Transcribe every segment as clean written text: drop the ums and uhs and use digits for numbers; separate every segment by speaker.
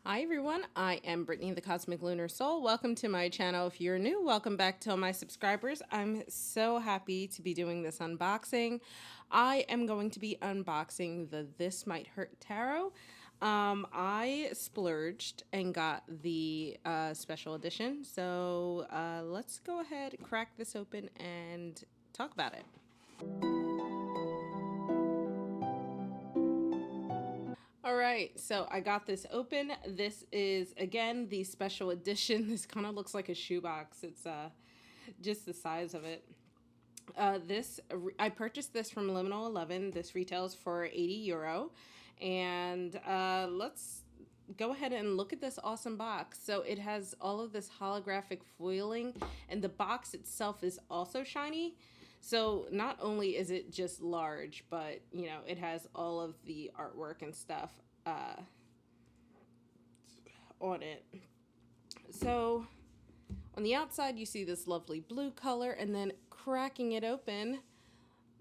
Speaker 1: Hi everyone, I am Brittany the Cosmic Lunar Soul. Welcome to my channel. If you're new, welcome back to all my subscribers. I'm so happy to be doing this unboxing. I am going to be unboxing the This Might Hurt Tarot. I splurged and got the special edition, so let's go ahead, crack this open, and talk about it. All right, so I got this open. This is, again, the special edition. This kind of looks like a shoebox. It's just the size of it. I purchased this from Liminal 11. This retails for €80. And let's go ahead and look at this awesome box. So it has all of this holographic foiling, and the box itself is also shiny. So not only is it just large, but you know, it has all of the artwork and stuff on it. So on the outside you see this lovely blue color, and then cracking it open,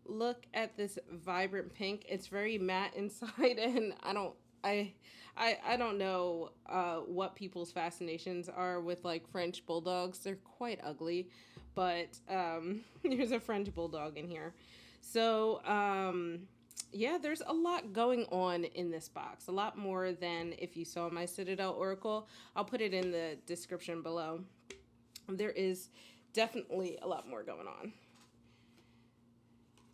Speaker 1: look at this vibrant pink. It's very matte inside, and I don't know what people's fascinations are with like French bulldogs. They're quite ugly, but there's a French bulldog in here. So yeah, there's a lot going on in this box, a lot more than if you saw my Citadel Oracle. I'll put it in the description below. There is definitely a lot more going on.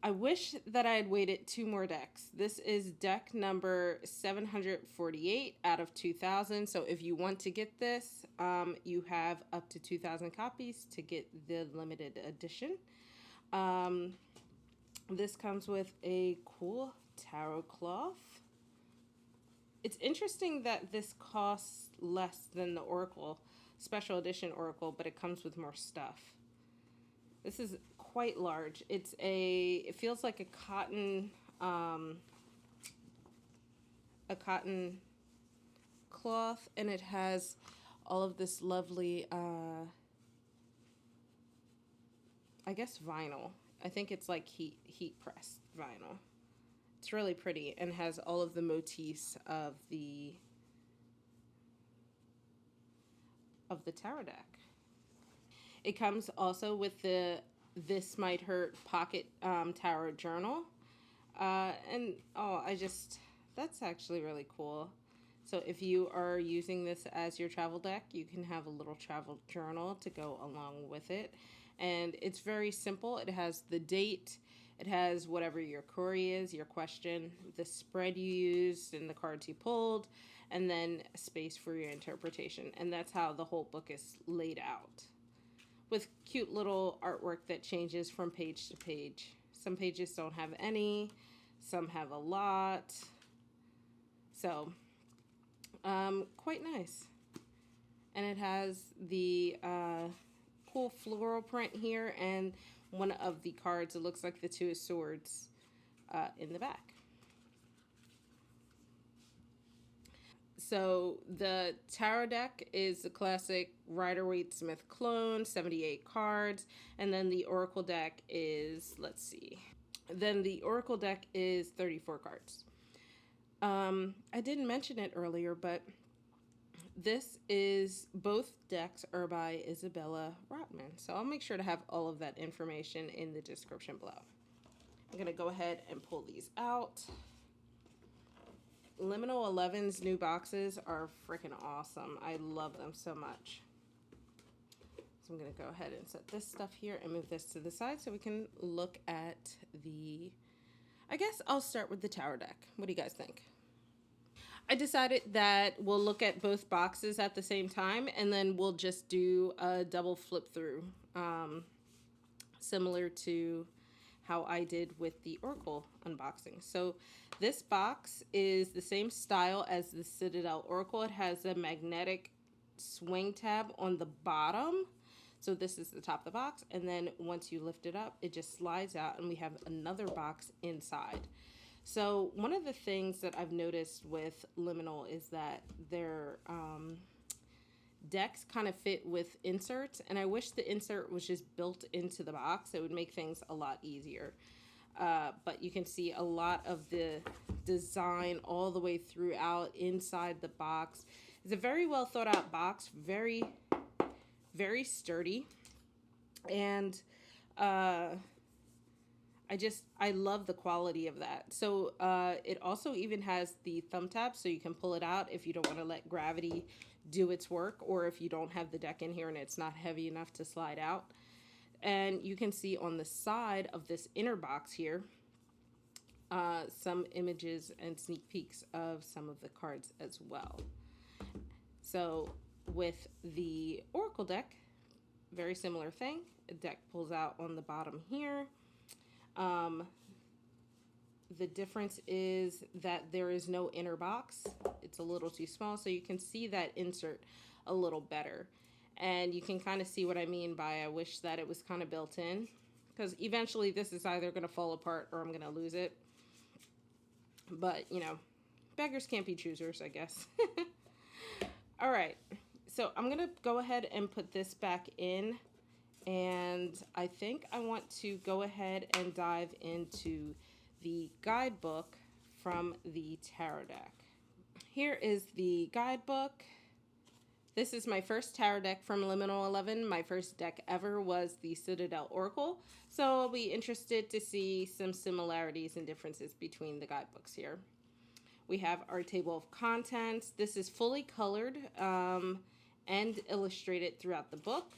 Speaker 1: I wish that I had waited 2 more decks. This is deck number 748 out of 2,000. So if you want to get this, you have up to 2,000 copies to get the limited edition. This comes with a cool tarot cloth. It's interesting that this costs less than the Oracle, special edition Oracle, but it comes with more stuff. This is quite large. It feels like a cotton cloth, and it has all of this lovely I guess vinyl. I think it's like heat pressed vinyl. It's really pretty and has all of the motifs of the tarot deck. It comes also with the This Might Hurt Pocket Tarot Journal. And oh, that's actually really cool. So if you are using this as your travel deck, you can have a little travel journal to go along with it. And it's very simple. It has the date, it has whatever your query is, your question, the spread you used, and the cards you pulled, and then a space for your interpretation. And that's how the whole book is laid out, with cute little artwork that changes from page to page. Some pages don't have any, some have a lot. So, quite nice. And it has the cool floral print here, and one of the cards, it looks like the Two of Swords in the back. So the tarot deck is the classic Rider-Waite-Smith clone, 78 cards. And then the Oracle deck is, let's see. Then the Oracle deck is 34 cards. I didn't mention it earlier, but both decks are by Isabella Rotman. So I'll make sure to have all of that information in the description below. I'm going to go ahead and pull these out. Liminal 11's new boxes are freaking awesome. I love them so much. So I'm going to go ahead and set this stuff here and move this to the side so we can look at I guess I'll start with the tarot deck. What do you guys think? I decided that we'll look at both boxes at the same time, and then we'll just do a double flip through, similar to how I did with the Oracle unboxing. So this box is the same style as the Citadel Oracle. It has a magnetic swing tab on the bottom. So this is the top of the box, and then once you lift it up, it just slides out, and we have another box inside. So one of the things that I've noticed with Liminal is that their decks kind of fit with inserts, and I wish the insert was just built into the box. It would make things a lot easier. But you can see a lot of the design all the way throughout inside the box. It's a very well thought out box, very, very sturdy. And uh, I love the quality of that. So it also even has the thumb tab, so you can pull it out if you don't want to let gravity do its work, or if you don't have the deck in here and it's not heavy enough to slide out. And you can see on the side of this inner box here some images and sneak peeks of some of the cards as well. So with the Oracle deck, very similar thing. A deck pulls out on the bottom here. The difference is that there is no inner box. It's a little too small, so you can see that insert a little better. And you can kind of see what I mean by I wish that it was kind of built in, because eventually this is either going to fall apart or I'm going to lose it. But, you know, beggars can't be choosers, I guess. All right, so I'm going to go ahead and put this back in. And I think I want to go ahead and dive into the guidebook from the tarot deck. Here is the guidebook. This is my first tarot deck from Liminal 11. My first deck ever was the Citadel Oracle. So I'll be interested to see some similarities and differences between the guidebooks here. We have our table of contents. This is fully colored and illustrated throughout the book.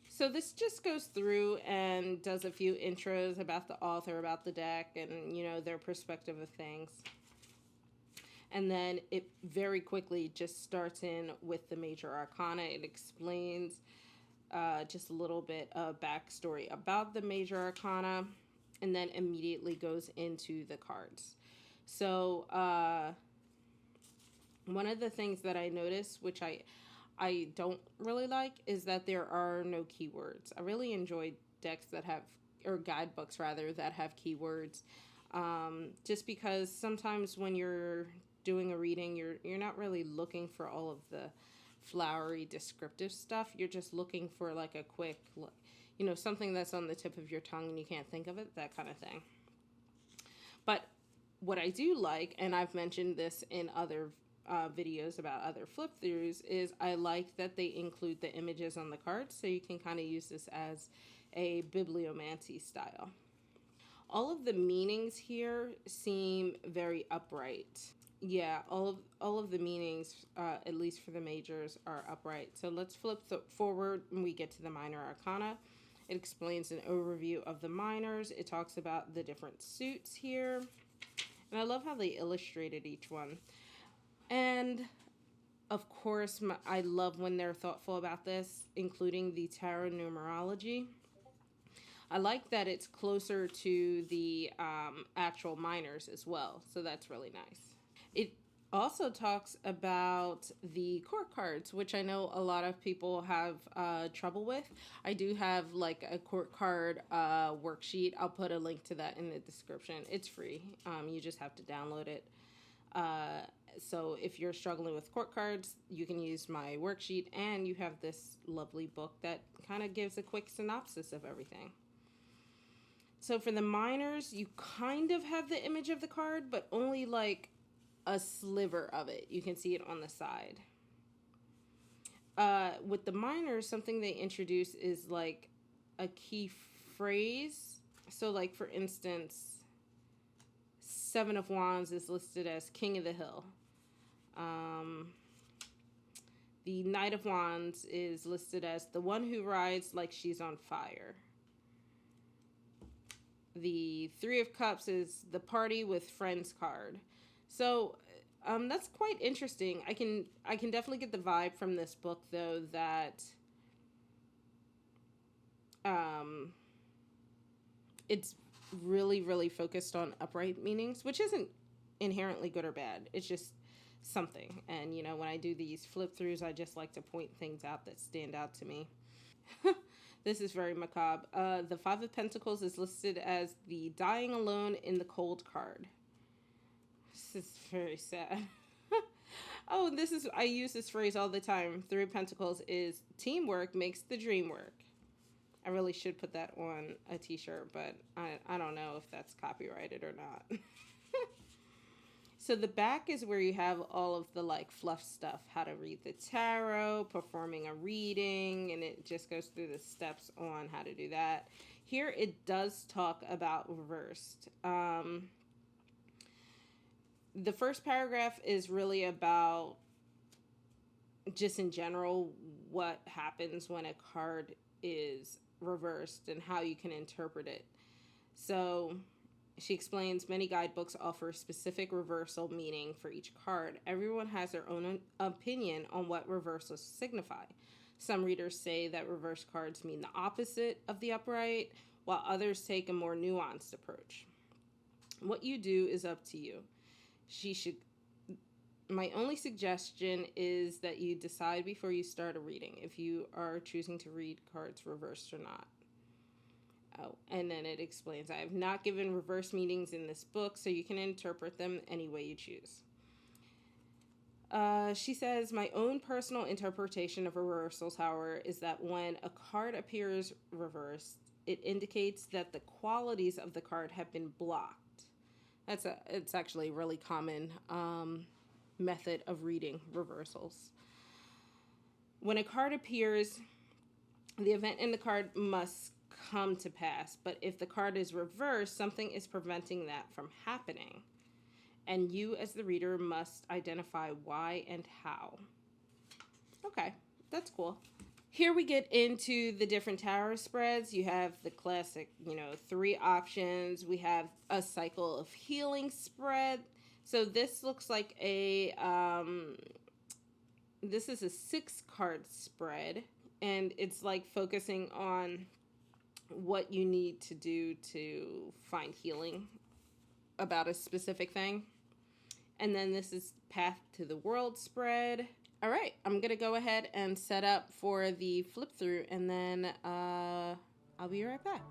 Speaker 1: So this just goes through and does a few intros about the author, about the deck, and, you know, their perspective of things. And then it very quickly just starts in with the major arcana. It explains just a little bit of backstory about the major arcana, and then immediately goes into the cards. So one of the things that I noticed, which I don't really like, is that there are no keywords. I really enjoy decks that have, or guidebooks rather, that have keywords. Just because sometimes when you're doing a reading, you're not really looking for all of the flowery descriptive stuff. You're just looking for like a quick, you know, something that's on the tip of your tongue and you can't think of it, that kind of thing. But what I do like, and I've mentioned this in other videos about other flip throughs, is I like that they include the images on the cards, so you can kind of use this as a bibliomancy style. All of the meanings here seem very upright. Yeah, all of the meanings, at least for the majors, are upright. So let's flip forward when we get to the minor arcana. It explains an overview of the minors. It talks about the different suits here. And I love how they illustrated each one. And of course, I love when they're thoughtful about this, including the tarot numerology. I like that it's closer to the actual minors as well, so that's really nice. It also talks about the court cards, which I know a lot of people have trouble with. I do have like a court card worksheet. I'll put a link to that in the description. It's free. You just have to download it. So if you're struggling with court cards, you can use my worksheet, and you have this lovely book that kind of gives a quick synopsis of everything. So for the minors, you kind of have the image of the card, but only like a sliver of it. You can see it on the side. With the minors, something they introduce is like a key phrase. So like, for instance, Seven of Wands is listed as King of the Hill. The Knight of Wands is listed as the one who rides like she's on fire. The Three of Cups is the party with friends card. So that's quite interesting. I can definitely get the vibe from this book, though, that it's really, really focused on upright meanings, which isn't inherently good or bad. It's just something. And, you know, when I do these flip throughs, I just like to point things out that stand out to me. This is very macabre. The Five of Pentacles is listed as the dying alone in the cold card. This is very sad. Oh, I use this phrase all the time. Three of Pentacles is teamwork makes the dream work. I really should put that on a t-shirt, but I don't know if that's copyrighted or not. So the back is where you have all of the like fluff stuff, how to read the tarot, performing a reading, and it just goes through the steps on how to do that. Here it does talk about reversed. The first paragraph is really about just in general what happens when a card is reversed and how you can interpret it. So she explains many guidebooks offer specific reversal meaning for each card. Everyone has their own opinion on what reversals signify. Some readers say that reverse cards mean the opposite of the upright, while others take a more nuanced approach. What you do is up to you. My only suggestion is that you decide before you start a reading if you are choosing to read cards reversed or not. Oh, and then it explains, I have not given reverse meanings in this book, so you can interpret them any way you choose. She says, my own personal interpretation of reversals, however, is that when a card appears reversed, it indicates that the qualities of the card have been blocked. It's actually a really common method of reading reversals. When a card appears, the event in the card must come to pass, but if the card is reversed, something is preventing that from happening, and you as the reader must identify why and how. Okay, that's cool. Here we get into the different tarot spreads. You have the classic, 3 options. We have a cycle of healing spread. So this looks like this is a 6-card spread, and it's like focusing on what you need to do to find healing about a specific thing. And then this is Path to the World spread. All right, I'm going to go ahead and set up for the flip through, and then I'll be right back.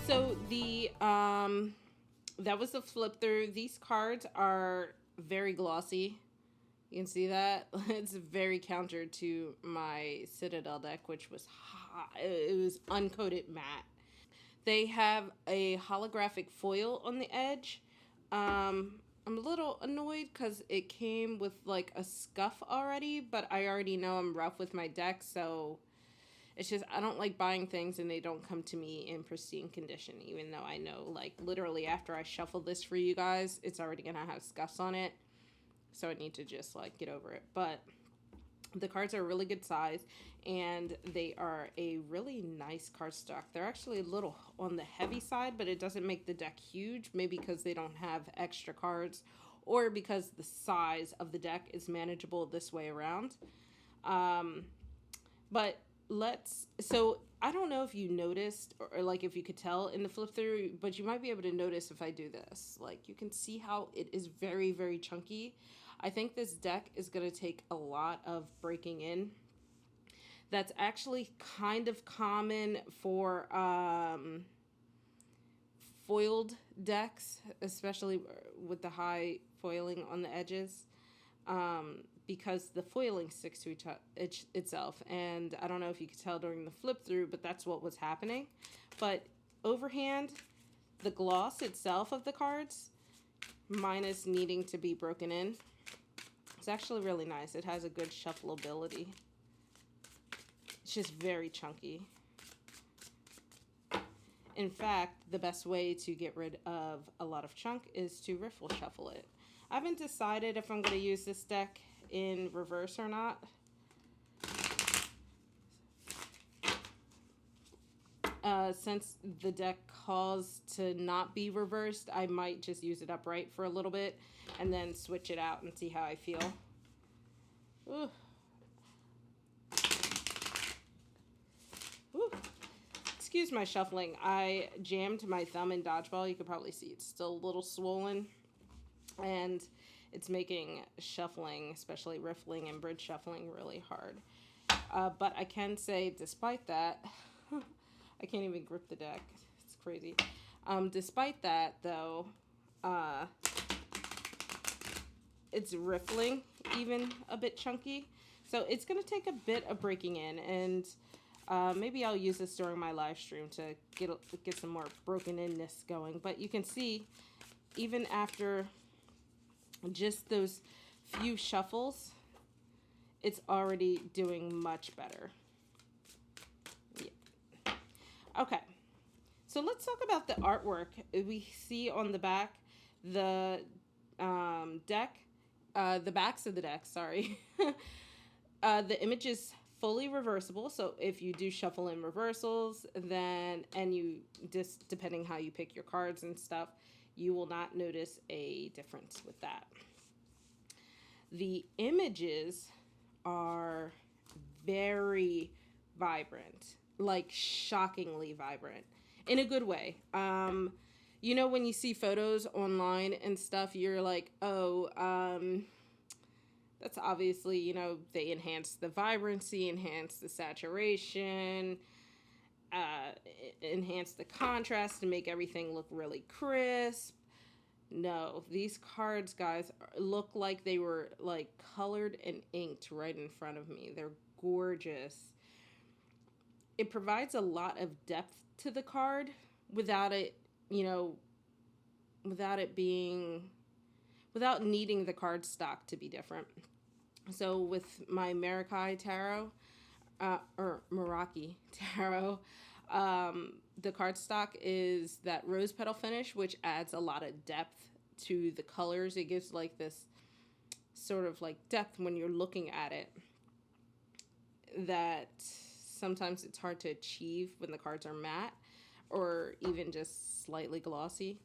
Speaker 1: So that was the flip through. These cards are very glossy. You can see that. It's very counter to my Citadel deck, which was hot. It was uncoated matte. They have a holographic foil on the edge. I'm a little annoyed because it came with like a scuff already, but I already know I'm rough with my deck, so it's just I don't like buying things and they don't come to me in pristine condition, even though I know like literally after I shuffle this for you guys, it's already gonna have scuffs on it. So I need to just like get over it. But the cards are a really good size and they are a really nice card stock. They're actually a little on the heavy side, but it doesn't make the deck huge, maybe because they don't have extra cards or because the size of the deck is manageable this way around. But so I don't know if you noticed or like if you could tell in the flip through, but you might be able to notice if I do this. Like you can see how it is very, very chunky. I think this deck is going to take a lot of breaking in. That's actually kind of common for foiled decks, especially with the high foiling on the edges, because the foiling sticks to itself. And I don't know if you could tell during the flip through, but that's what was happening. But overhand, the gloss itself of the cards, minus needing to be broken in, it's actually really nice. It has a good shuffleability. It's just very chunky. In fact, the best way to get rid of a lot of chunk is to riffle shuffle it. I haven't decided if I'm going to use this deck in reverse or not. Since the deck calls to not be reversed, I might just use it upright for a little bit and then switch it out and see how I feel. Ooh. Ooh. Excuse my shuffling. I jammed my thumb in dodgeball. You can probably see it's still a little swollen. And it's making shuffling, especially riffling and bridge shuffling, really hard. But I can say, despite that, I can't even grip the deck. It's crazy. Despite that, though, it's riffling even a bit chunky. So it's going to take a bit of breaking in, and maybe I'll use this during my live stream to get some more broken inness going. But you can see, even after just those few shuffles, it's already doing much better. Yeah. Okay, so let's talk about the artwork. We see on the back the deck, the backs of the deck, sorry. The image is fully reversible, so if you do shuffle in reversals, then, and you just depending how you pick your cards and stuff, you will not notice a difference with that. The images are very vibrant, like shockingly vibrant, in a good way. You know, when you see photos online and stuff, you're like, oh, that's obviously, you know, they enhance the vibrancy, enhance the saturation, enhance the contrast to make everything look really crisp. No, these cards, guys, look like they were like colored and inked right in front of me. They're gorgeous. It provides a lot of depth to the card without it, you know, without needing the card stock to be different. So with my Meraki Tarot, or Meraki Tarot, the cardstock is that rose petal finish, which adds a lot of depth to the colors. It gives like this sort of like depth when you're looking at it that sometimes it's hard to achieve when the cards are matte or even just slightly glossy.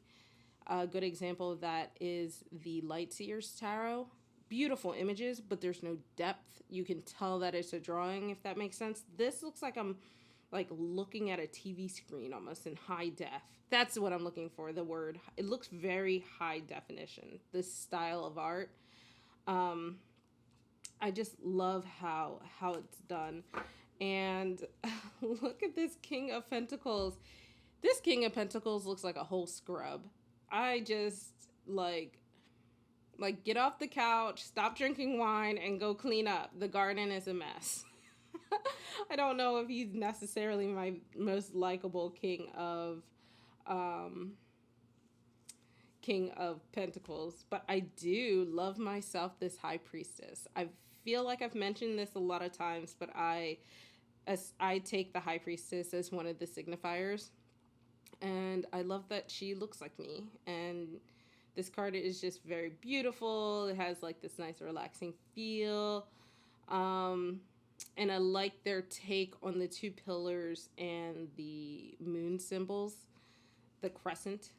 Speaker 1: A good example of that is the Lightseers Tarot. Beautiful images, but there's no depth. You can tell that it's a drawing, if that makes sense. This looks like I'm like looking at a TV screen almost in high def. That's what I'm looking for, the word. It looks very high definition, this style of art. I just love how it's done. And look at this King of Pentacles. This King of Pentacles looks like a whole scrub. I just like get off the couch, stop drinking wine, and go clean up. The garden is a mess. I don't know if he's necessarily my most likable um King of Pentacles, but I do love myself this High Priestess. I feel like I've mentioned this a lot of times, but I take the High Priestess as one of the signifiers, and I love that she looks like me. And this card is just very beautiful. It has like this nice relaxing feel. And I like their take on the two pillars and the moon symbols, the crescent.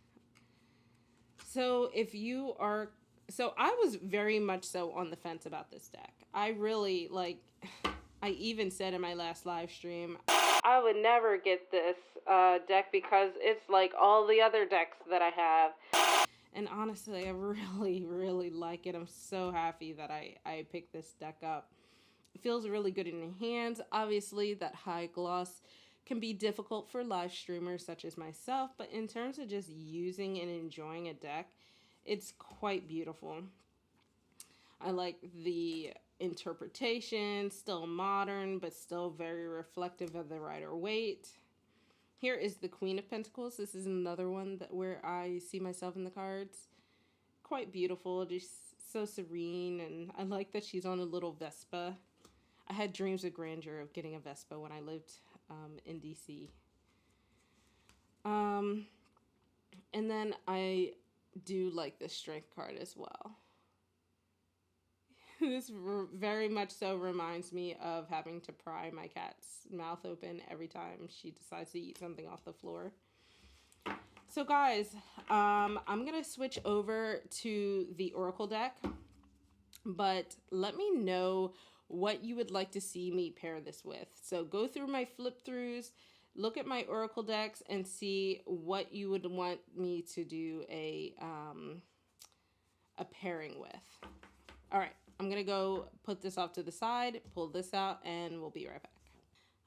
Speaker 1: So if you are, so I was very much so on the fence about this deck. I really like, I even said in my last live stream, I would never get this deck because it's like all the other decks that I have. And honestly, I really, really like it. I'm so happy that I picked this deck up. It feels really good in your hands. Obviously, that high gloss can be difficult for live streamers such as myself, but in terms of just using and enjoying a deck, it's quite beautiful. I like the interpretation, still modern, but still very reflective of the Rider-Waite. Here is the Queen of Pentacles. This is another one where I see myself in the cards. Quite beautiful, just so serene, and I like that she's on a little Vespa. I had dreams of grandeur of getting a Vespa when I lived in DC. And then I do like the Strength card as well. This very much so reminds me of having to pry my cat's mouth open every time she decides to eat something off the floor. So guys, I'm going to switch over to the Oracle deck, but let me know what you would like to see me pair this with. So go through my flip throughs, look at my Oracle decks, and see what you would want me to do a pairing with. All right, I'm going to go put this off to the side, pull this out, and we'll be right back.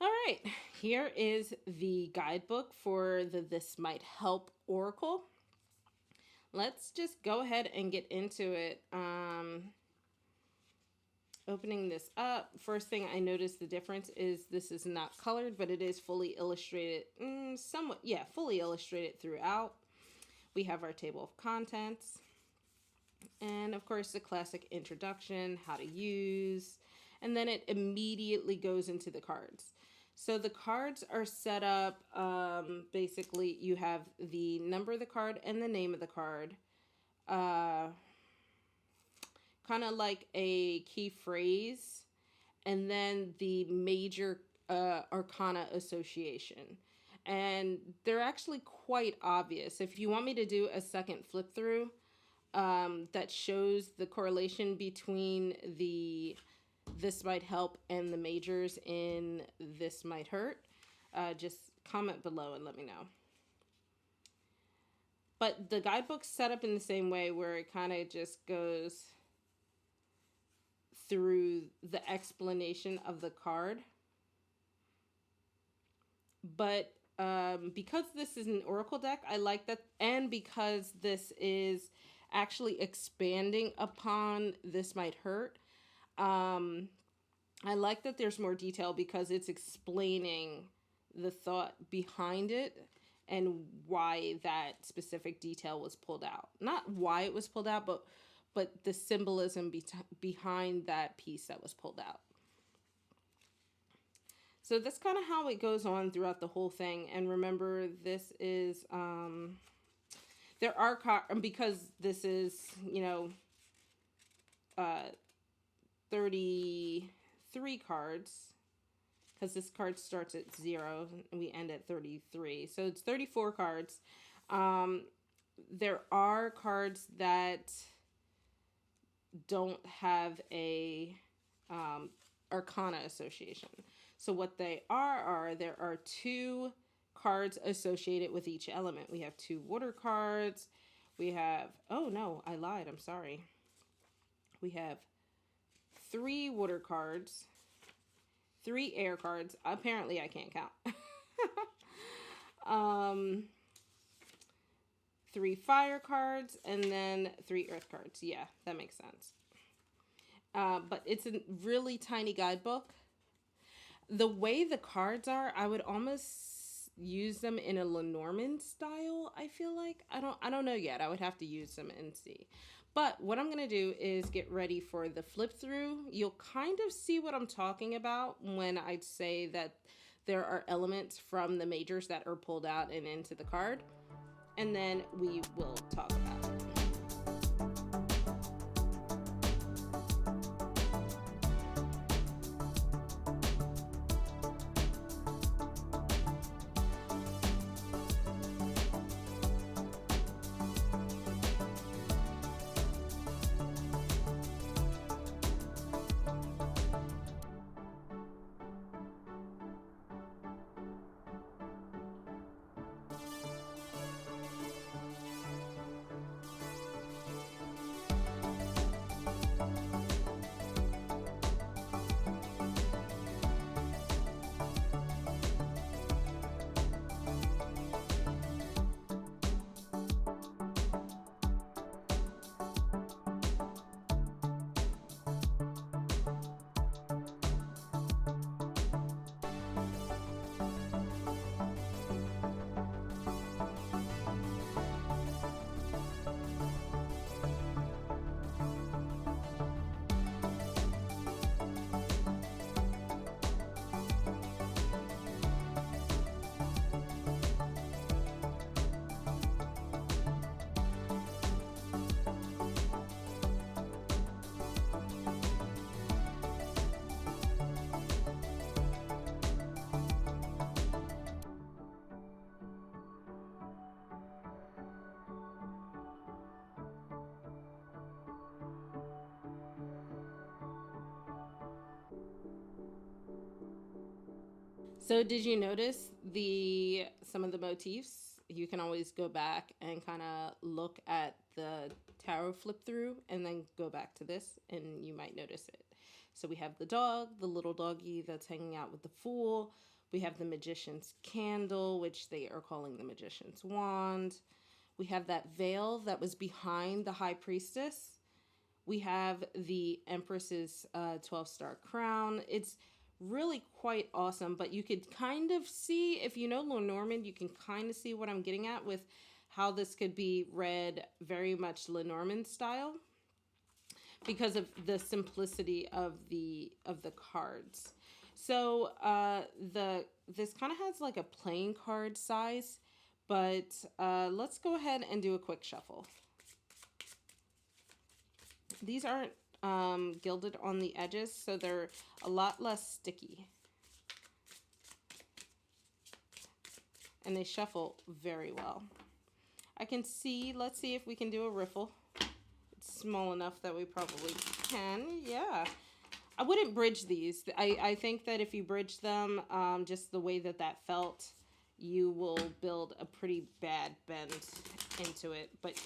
Speaker 1: All right, here is the guidebook for the This Might Help Oracle. Let's just go ahead and get into it. Opening this up, first thing I noticed the difference is this is not colored, but it is fully illustrated, somewhat, yeah, fully illustrated throughout. We have our table of contents, and of course the classic introduction, how to use, and then it immediately goes into the cards. So the cards are set up, basically you have the number of the card and the name of the card, kind of like a key phrase, and then the major arcana association. And they're actually quite obvious. If you want me to do a second flip through that shows the correlation between the This Might Help and the majors in This Might Hurt, just comment below and let me know. But the guidebook's set up in the same way, where it kind of just goes through the explanation of the card. But because this is an Oracle deck, I like that, and because this is actually expanding upon This Might Hurt, I like that there's more detail because it's explaining the thought behind it and why that specific detail was pulled out. Not why it was pulled out, but the symbolism behind that piece that was pulled out. So that's kind of how it goes on throughout the whole thing. And remember, this is, there are, because this is, 33 cards, because this card starts at 0 and we end at 33. So it's 34 cards. There are cards that don't have a arcana association. So what they are there are 2 cards associated with each element. We have 2 water cards. We have, oh no, I lied, I'm sorry. We have 3 water cards, 3 air cards. Apparently I can't count. Um, 3 fire cards, and then 3 earth cards. Yeah, that makes sense. But it's a really tiny guidebook. The way the cards are, I would almost use them in a Lenormand style, I feel like. I don't know yet. I would have to use them and see. But what I'm going to do is get ready for the flip through. You'll kind of see what I'm talking about when I say that there are elements from the majors that are pulled out and into the card. And then we will talk about it. So did you notice the some of the motifs? You can always go back and kind of look at the tarot flip through and then go back to this and you might notice it. So we have the dog, the little doggy that's hanging out with the fool. We have the magician's candle, which they are calling the magician's wand. We have that veil that was behind the high priestess. We have the empress's 12-star crown. It's really quite awesome, but you could kind of see, if you know Lenormand, you can kind of see what I'm getting at with how this could be read very much Lenormand style because of the simplicity of the cards. So the this kind of has like a playing card size, but let's go ahead and do a quick shuffle. These aren't gilded on the edges, so they're a lot less sticky. And they shuffle very well. I can see, let's see if we can do a riffle. It's small enough that we probably can. Yeah. I wouldn't bridge these. I think that if you bridge them, just the way that that felt, you will build a pretty bad bend into it. But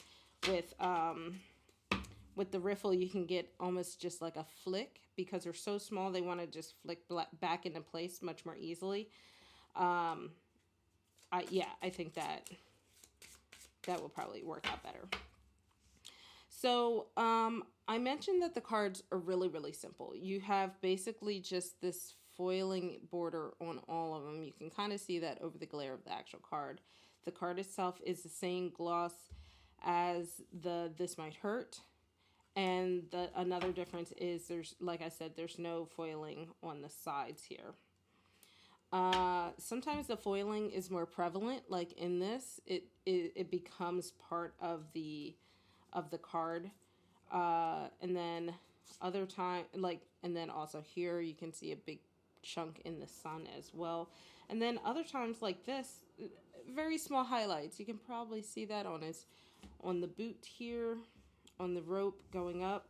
Speaker 1: with the riffle, you can get almost just like a flick because they're so small. They want to just flick back into place much more easily. I think that will probably work out better. So I mentioned that the cards are really, really simple. You have basically just this foiling border on all of them. You can kind of see that over the glare of the actual card. The card itself is the same gloss as the This Might Hurt. And another difference is there's, like I said, there's no foiling on the sides here. Sometimes the foiling is more prevalent, like in this, it becomes part of the card. And then other time, and then also here you can see a big chunk in the sun as well. And then other times like this, very small highlights. You can probably see that on the boot here, on the rope going up.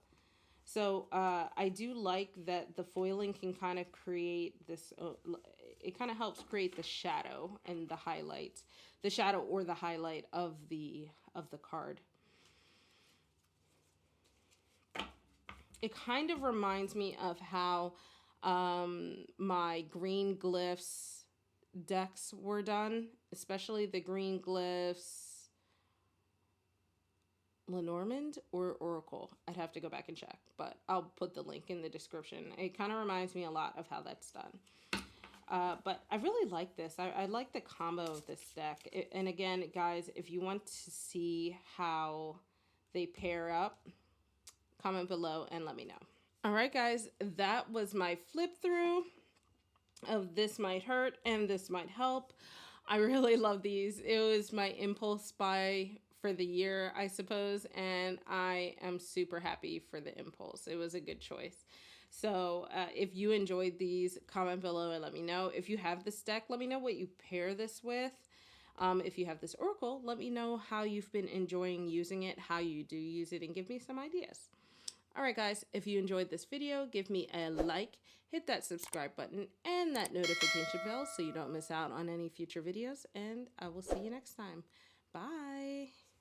Speaker 1: So I do like that the foiling can kind of create this, it kind of helps create the shadow and the highlight, the shadow or the highlight of the card. It kind of reminds me of how my green glyphs decks were done, especially the green glyphs, Lenormand or Oracle. I'd have to go back and check, but I'll put the link in the description. It kind of reminds me a lot of how that's done. But I really like this. I like the combo of this deck. And again, guys, if you want to see how they pair up, comment below and let me know. All right, guys, that was my flip through of This Might Hurt and This Might Help. I really love these. It was my impulse buy for the year, I suppose, and I am super happy for the impulse. It was a good choice. So if you enjoyed these, comment below and let me know. If you have this deck, let me know what you pair this with. If you have this Oracle, let me know how you've been enjoying using it, how you do use it, and give me some ideas. Alright guys, if you enjoyed this video, give me a like, hit that subscribe button, and that notification bell so you don't miss out on any future videos, and I will see you next time. Bye!